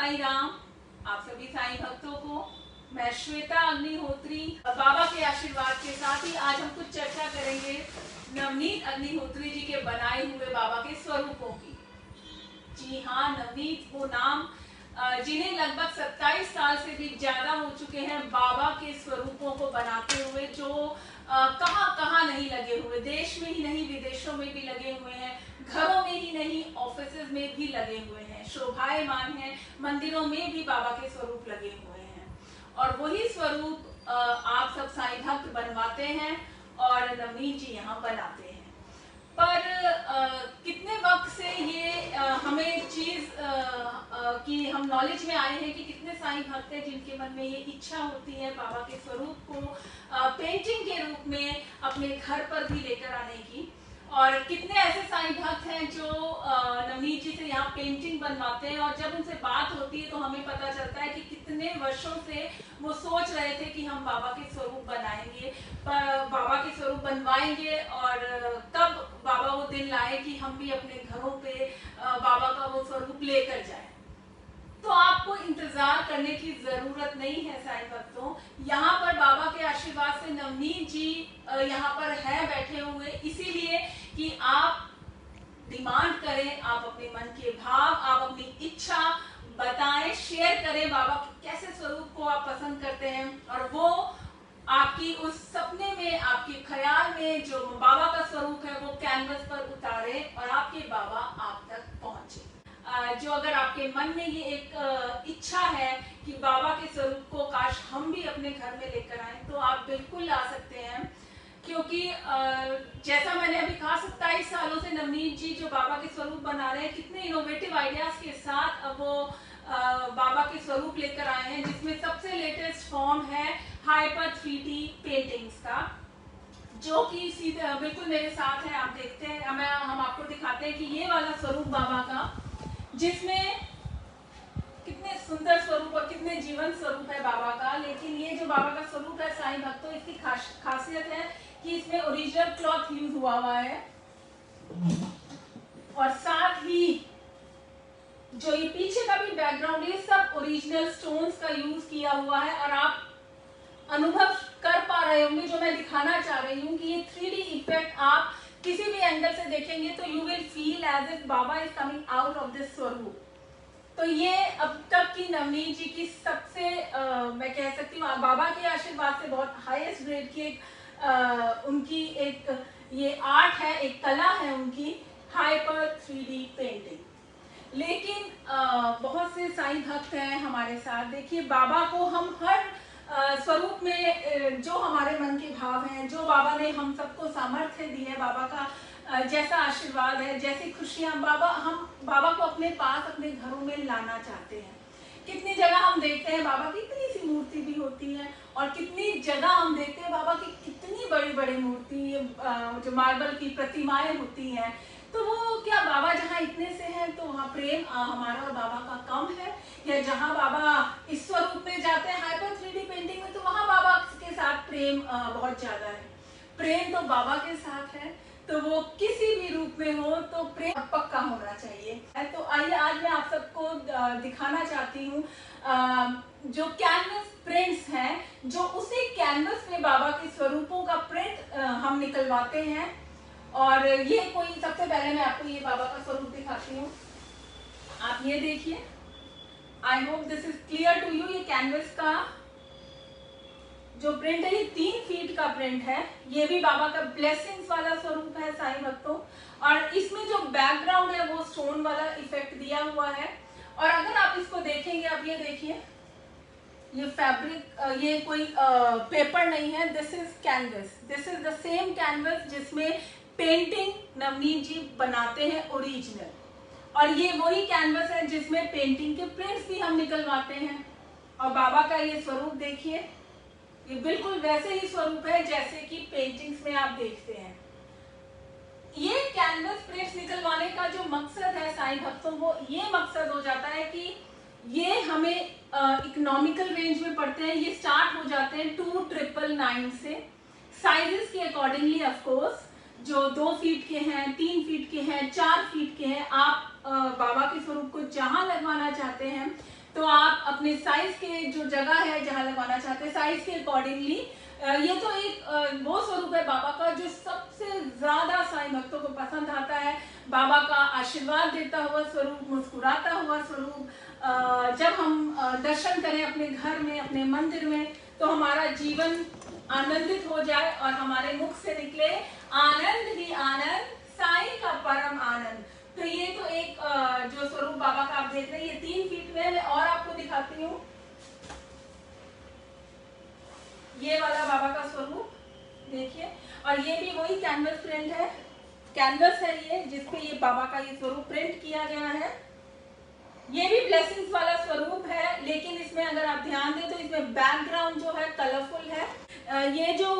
साई राम। आप सभी साईं भक्तों को मैं श्वेता अग्निहोत्री बाबा के आशीर्वाद के साथ ही आज हम कुछ चर्चा करेंगे नवनीत अग्निहोत्री जी के बनाए हुए बाबा के स्वरूपों की। जी हाँ, नवनीत वो नाम जिन्हें लगभग 27 साल से भी ज्यादा हो चुके हैं बाबा के स्वरूपों को बनाते हुए, जो कहाँ कहाँ नहीं लगे हुए, देश में ही नहीं विदेशों में भी लगे हुए हैं, घरों में ही नहीं ऑफिसेज में भी लगे हुए हैं, शोभायमान हैं, मंदिरों में भी बाबा के स्वरूप लगे हुए हैं। और वही स्वरूप आप सब साईं भक्त बनवाते हैं और नवनीत जी यहाँ बनाते हैं। पर कितने वक्त से ये हमें चीज की हम नॉलेज में आए हैं कि कितने साईं भक्त हैं जिनके मन में ये इच्छा होती है बाबा के स्वरूप को पेंटिंग के रूप में अपने घर पर भी लेकर आने की। और कितने ऐसे साईं भक्त हैं जो नवनीत जी से यहाँ पेंटिंग बनवाते हैं, और जब उनसे बात होती है तो हमें पता चलता है कि कितने वर्षों से वो सोच रहे थे कि हम बाबा के स्वरूप बनाएंगे, बाबा के स्वरूप बनवाएंगे, और कब बाबा वो दिन लाए कि हम भी अपने घरों पे बाबा का वो स्वरूप लेकर जाएं। तो आपको इंतजार करने की जरूरत नहीं है साईं भक्तों। यहाँ पर बाबा के आशीर्वाद से नवनीत जी यहाँ पर है बैठे हुए, इसीलिए कि आप डिमांड करें, आप अपने मन के भाव, आप अपनी इच्छा बताएं, शेयर करें बाबा के कैसे स्वरूप को आप पसंद करते हैं, और वो आपकी उस सपने में, आपके ख्याल में जो बाबा का स्वरूप है वो कैनवस पर उतारे और आपके बाबा आप तक पहुंचे। जो अगर आपके मन में ये एक इच्छा है कि बाबा के स्वरूप को काश हम भी अपने घर में लेकर आए, तो आप बिल्कुल ला सकते हैं। क्योंकि जैसा मैंने अभी कहा, 27 सालों से नवनीत जी जो बाबा के स्वरूप बना रहे हैं, कितने इनोवेटिव आइडियाज के साथ वो बाबा के स्वरूप लेकर आए हैं, जिसमें सबसे लेटेस्ट फॉर्म है हाइपर 3D पेंटिंग्स का, जो कि सीधे बिल्कुल मेरे साथ है। आप देखते हैं, हम आपको दिखाते हैं कि ये वाला स्वरूप बाबा का, जिसमें कितने सुंदर स्वरूप और कितने जीवन स्वरूप है बाबा का। लेकिन ये जो बाबा का स्वरूप है साईं भक्तों, इसकी खासियत है कि इसमें ओरिजिनल क्लॉथ यूज हुआ है, और साथ ही जो ये पीछे का भी बैकग्राउंड, ये सब ओरिजिनल स्टोन्स का यूज किया हुआ है। और आप अनुभव कर पा रहे होंगे, जो मैं दिखाना चाह रही हूँ, कि ये 3D इफेक्ट आप किसी भी एंगल से देखेंगे तो you will feel as if Baba is coming out of this स्वरूप। तो ये अब तक की नवनीत जी की सबसे मैं कह सकती हूँ बाबा के आशीर्वाद से बहुत हाईएस्ट ग्रेड की एक उनकी एक ये आर्ट है, एक कला है उनकी, हाइपर 3D पेंटिंग। लेकिन बहुत से साईं भक्त हैं हमारे साथ। देखिए, बाबा को हम हर स्वरूप में जो हमारे मन के भाव हैं, जो बाबा ने हम सबको सामर्थ्य दी है, बाबा का जैसा आशीर्वाद है, जैसी खुशियां हम बाबा को अपने पास, अपने घरों में लाना चाहते हैं। कितनी जगह हम देखते हैं बाबा की इतनी सी मूर्ति भी होती है, और कितनी जगह हम देखते हैं बाबा की कितनी बड़ी बड़ी मूर्ति, जो मार्बल की प्रतिमाएं होती हैं। तो वो क्या बाबा जहाँ इतने से हैं तो वहाँ प्रेम हमारा और बाबा का कम है, या जहाँ बाबा इस स्वरूप में जाते हैं हाइपर 3D पेंटिंग में, तो वहाँ बाबा के साथ प्रेम बहुत ज्यादा है। प्रेम तो बाबा के साथ है, तो वो किसी भी रूप में हो तो प्रेम पक्का होना चाहिए। तो आइए आज मैं आप सबको दिखाना चाहती हूँ जो कैनवस प्रिंट्स हैं, जो उसी कैनवस में बाबा के स्वरूपों का प्रिंट हम निकलवाते हैं। और ये कोई, सबसे पहले मैं आपको ये बाबा का स्वरूप दिखाती हूँ। आप ये देखिए, I hope this is clear to you. ये कैनवस का जो प्रिंट है, ये 3 फीट का प्रिंट है। ये भी बाबा का ब्लेसिंग्स वाला स्वरूप है साईं भक्तों, और इसमें जो बैकग्राउंड है वो स्टोन वाला इफेक्ट दिया हुआ है। और अगर आप इसको देखेंगे, आप ये देखिए, ये फैब्रिक, ये कोई पेपर नहीं है, this is canvas, this is the same canvas जिसमें पेंटिंग नवनीत जी बनाते हैं ओरिजिनल। और ये वही कैनवस है जिसमें पेंटिंग के प्रिंट्स भी हम निकलवाते हैं। और बाबा का ये स्वरूप देखिए, ये बिल्कुल वैसे ही स्वरूप है जैसे कि पेंटिंग्स में आप देखते हैं। ये कैनवस प्रिंट्स निकलवाने का जो मकसद है साईं भक्तों, वो ये मकसद हो जाता है कि ये हमें इकोनॉमिकल रेंज में पड़ते हैं। ये स्टार्ट हो जाते हैं 2999 से, साइजेस के अकॉर्डिंगली ऑफ कोर्स, जो 2 फीट के हैं, 3 फीट के हैं, 4 फीट के हैं। आप बाबा के स्वरूप को जहां लगवाना चाहते हैं तो आप अपने साइज के जो जगह है जहाँ लगवाना चाहते हैं साइज के अकॉर्डिंगली, ये तो एक वो स्वरूप है बाबा का जो सबसे ज्यादा साईं भक्तों को पसंद आता है। बाबा का आशीर्वाद देता हुआ स्वरूप, मुस्कुराता हुआ स्वरूप। जब हम दर्शन करें अपने घर में, अपने मंदिर में, तो हमारा जीवन आनंदित हो जाए और हमारे मुख से निकले आनंद ही आनंद, साईं का परम आनंद। तो ये तो एक जो स्वरूप बाबा का आप देख रहे हैं, ये 3 फीट में। मैं और आपको दिखाती हूँ ये वाला बाबा का स्वरूप, देखिए। और ये भी वही कैनवस प्रिंट है, कैनवस है ये, जिसपे ये बाबा का ये स्वरूप प्रिंट किया गया है। ये भी ब्लेसिंग्स वाला स्वरूप है, लेकिन इसमें अगर आप ध्यान दें तो इसमें बैकग्राउंड जो है कलरफुल है। ये जो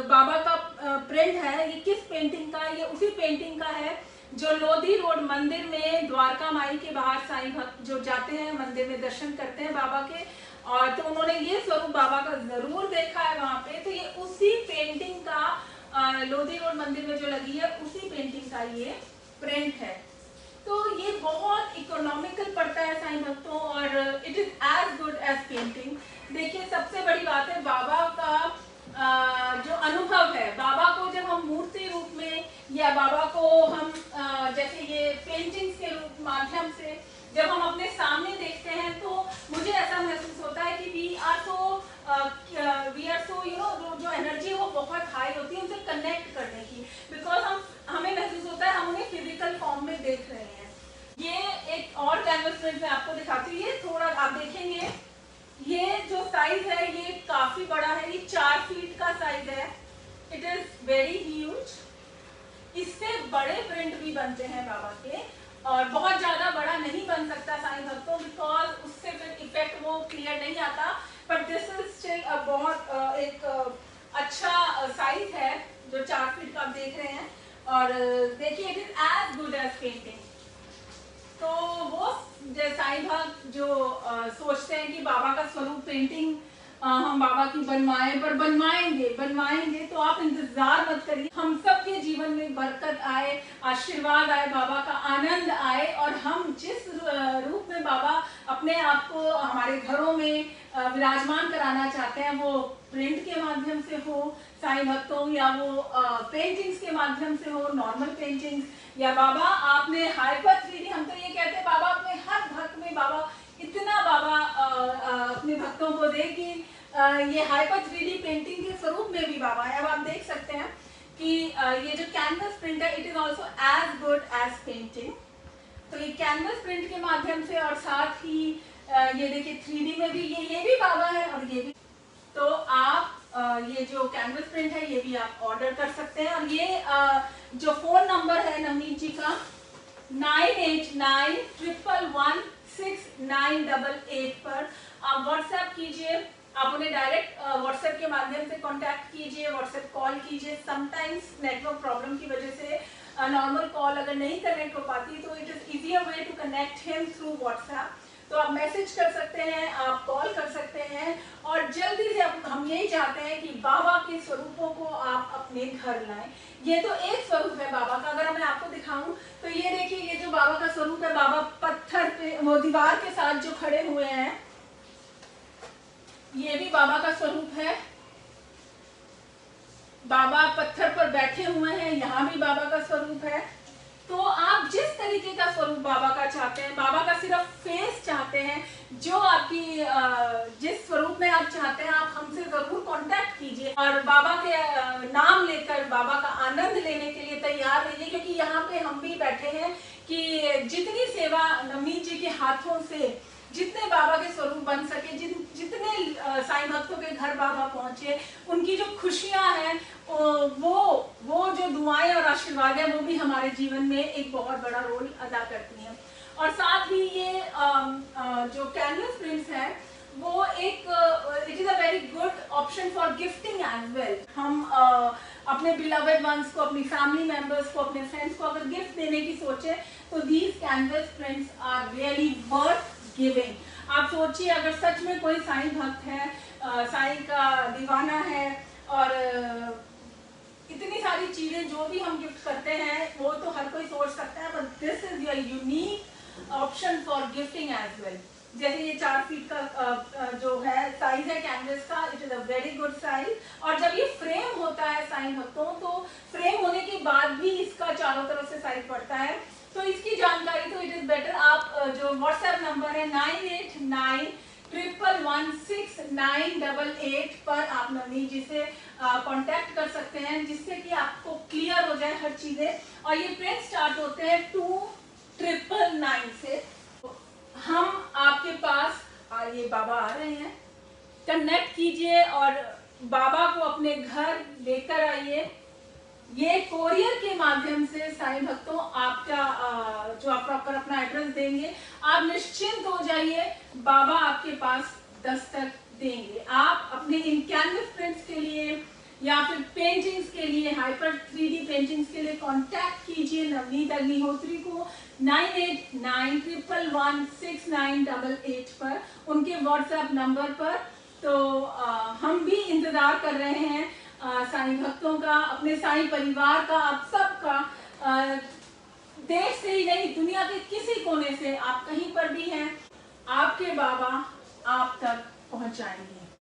बाबा का प्रिंट है, ये किस पेंटिंग का है? ये उसी पेंटिंग का है जो लोधी रोड मंदिर में द्वारका माई के बाहर साईं भक्त जो जाते हैं मंदिर में दर्शन करते हैं बाबा के, और तो उन्होंने ये स्वरूप बाबा का जरूर देखा है वहां पे। तो ये उसी पेंटिंग का लोधी रोड मंदिर में जो लगी है उसी पेंटिंग का ये प्रिंट है। तो ये बहुत इकोनॉमिकल पड़ता है साईं भक्तों, और it is as good as painting. देखिए सबसे बड़ी बात है बाबा का जो अनुभव है, बाबा को जब हम मूर्ति रूप में या बाबा को हम जैसे ये पेंटिंग्स के रूप माध्यम से जब हम अपने सामने देखते हैं, तो मुझे ऐसा महसूस होता है कि we are so you know, जो एनर्जी वो बहुत हाई होती है उनसे कनेक्ट करने की, बिकॉज हमें महसूस होता है हम उन्हें फिजिकल फॉर्म में देख रहे हैं। ये एक और कैनवस प्रिंट में आपको दिखाती हूँ, ये थोड़ा आप देखेंगे, ये जो साइज है ये काफी बड़ा है, ये 4 फीट का साइज है। It is very huge. इससे बड़े प्रिंट भी बनते हैं बाबा के, और बहुत ज्यादा बड़ा नहीं बन सकता साईं भक्तों, बिकॉज उससे फिर इफेक्ट वो क्लियर नहीं आता। बट दिस इज स्टिल बहुत एक अच्छा साइज है जो 4 फीट का आप देख रहे हैं। और देखिए it is as good as painting. तो वो साईं भक्त जो सोचते हैं कि बाबा का स्वरूप पेंटिंग हम बाबा की बनवाएं, पर बनवाएंगे तो आप इंतजार मत करिए। हम सबके जीवन में बरकत आए, आशीर्वाद आए, बाबा का आनंद आए, और हम जिस रूप में बाबा अपने आप को हमारे घरों में विराजमान कराना चाहते हैं, वो प्रिंट के माध्यम से हो साईं भक्तों, या वो पेंटिंग्स के माध्यम से हो, नॉर्मल पेंटिंग्स, या बाबा आपने हाइपर 3D, हम तो ये कहते हैं बाबा अपने हर भक्त में, बाबा इतना बाबा अपने भक्तों को दे कि ये हाइपर 3D पेंटिंग के स्वरूप में भी बाबा है। अब आप देख सकते हैं कि ये जो कैनवस प्रिंट है it is also as good as painting. तो ये कैनवस प्रिंट के माध्यम से, और साथ ही ये देखिए 3D में भी ये भी बाबा है, और ये भी। तो आप ये जो कैनवस प्रिंट है ये भी आप ऑर्डर कर सकते हैं। और ये जो फोन नंबर है नवनीत जी का 9891116988 पर आप व्हाट्सएप कीजिए, आप उन्हें डायरेक्ट व्हाट्सएप के माध्यम से कांटेक्ट कीजिए, व्हाट्सएप कॉल कीजिए। समटाइम्स नेटवर्क प्रॉब्लम की वजह से नॉर्मल कॉल अगर नहीं कनेक्ट हो पाती, तो it is easier way to connect him through WhatsApp. तो आप मैसेज कर सकते हैं, आप कॉल कर सकते हैं, और जल्दी से हम यही चाहते हैं कि बाबा के स्वरूपों को आप अपने घर लाएं। ये तो एक स्वरूप है बाबा का। अगर मैं आपको दिखाऊं तो ये देखिए, ये जो बाबा का स्वरूप है, बाबा पत्थर पे वो दीवार के साथ जो खड़े हुए हैं, ये भी बाबा का स्वरूप है। बाबा पत्थर पर बैठे हुए हैं, यहाँ भी बाबा का स्वरूप है। तो आप जिस तरीके का स्वरूप बाबा का चाहते हैं, बाबा का सिर्फ फेस चाहते हैं, जो आपकी जिस स्वरूप में आप चाहते हैं, आप हमसे जरूर कांटेक्ट कीजिए, और बाबा के नाम लेकर बाबा का आनंद लेने के लिए तैयार रहिए। क्योंकि यहाँ पे हम भी बैठे हैं कि जितनी सेवा नवनीत जी के हाथों से, जितने बाबा के स्वरूप बन सके, जितने साईं भक्तों के घर बाबा पहुंचे, उनकी जो खुशियां हैं, वो जो दुआएं और आशीर्वाद है, वो भी हमारे जीवन में एक बहुत बड़ा रोल अदा करती हैं। और साथ ही ये जो कैनवस प्रिंट्स है, वो एक it is a very good option for gifting as well. हम अपने बिलवेड वंस को, अपनी फैमिली मेंबर्स को, अपने फ्रेंड्स को अगर गिफ्ट देने की सोचे, तो these canvas prints are really worth giving. आप सोचिए, अगर सच में कोई साईं भक्त है, साईं का दीवाना है, और इतनी सारी चीजें जो भी हम गिफ्ट करते हैं वो तो हर कोई सोच सकता है, but this is your unique option for gifting as well. जैसे ये 4 फीट का जो है साइज है कैनवस का, it is a very good size. और जब ये फ्रेम होता है साईं भक्तों, तो फ्रेम होने के बाद भी इसका चारों तरफ से साइज बढ़ता है। तो इसकी जानकारी तो इट इज बेटर आप जो व्हाट्सएप नंबर है 9891116988 पर आप नवनीत जी से कांटेक्ट कर सकते हैं, जिससे कि आपको क्लियर हो जाए हर चीजें। और ये प्रिंट स्टार्ट होते हैं 2999 से। हम आपके पास ये बाबा आ रहे हैं, कनेक्ट कीजिए और बाबा को अपने घर लेकर आइए। ये कोरियर के माध्यम से साईं भक्तों आपका जो आप प्रॉपर अपना एड्रेस देंगे, आप निश्चिंत हो जाइए, बाबा आपके पास दस्तक देंगे। आप अपने इन कैनवस प्रिंट्स के लिए या फिर पेंटिंग्स के लिए, हाइपर 3D पेंटिंग्स के लिए कांटेक्ट कीजिए नवनीत अग्निहोत्री को 9891116988 पर, उनके व्हाट्सएप नंबर पर। तो हम भी इंतजार कर रहे हैं साईं भक्तों का, अपने साईं परिवार का, आप सबका। देश से ही नहीं, दुनिया के किसी कोने से आप कहीं पर भी हैं, आपके बाबा आप तक पहुंचाएंगे।